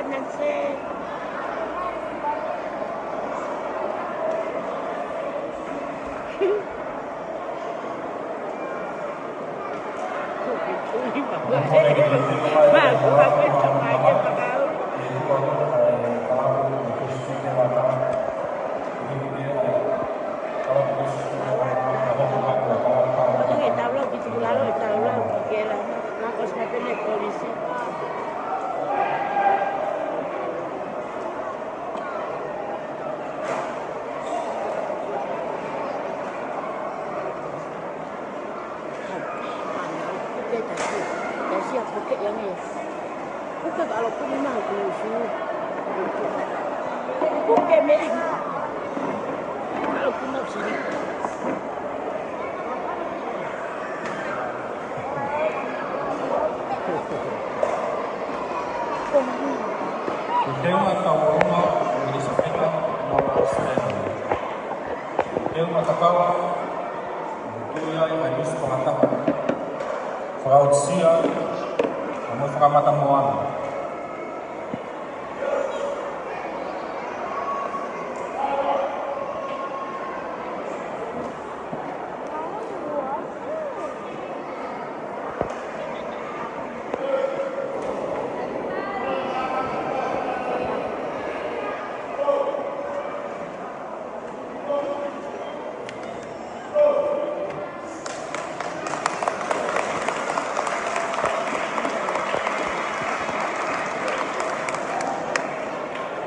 kanan sir. Bago ako sa kanya pagkaw. Oke, tahu gitu lalu tahu lah kira nakos natin ay polisi. Kasi ako kaya yang es. Bukan kalau pun mah gusu. Bukan medik. Kalau pun nak sini. Tema tawaruma ilisapita Nora Stanley. Tema takawa Tuya ayus pangatapan. Fraud sia amo pangmatamuan.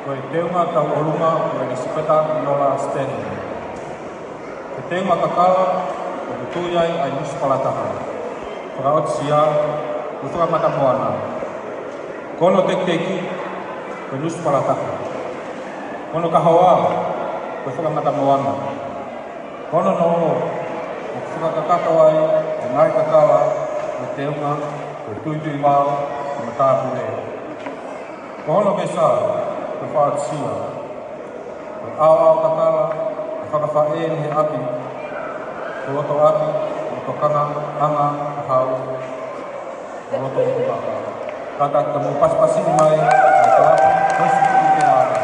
Koe teunga tau orunga koe disipeta Nora Stanley. Ke teunga kakala koe tuyai ai muspalataha. Fraud sia utura matamuana. Kono tekteki koe muspalataha. Kono kahawa koe utura matamuana. Kono noho utura kakakawai ngai kakala koe teunga koe tuitui mau koe matabure. Kono besa Fraud sia. Au kakala, whakawhae he api, roto api, roto kanga, anga, hau, roto ukaka. Kata temu pas-pasi mai, kata terus itu ada.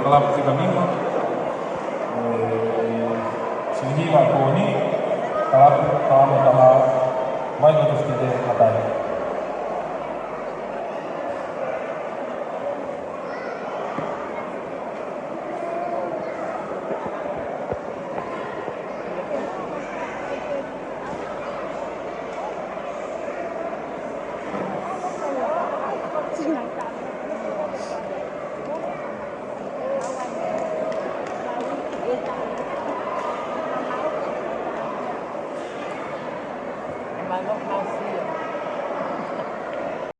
Kelab tiga minggu, sini lah kau ini kalau dah baik untuk kita katai. Vai, vamos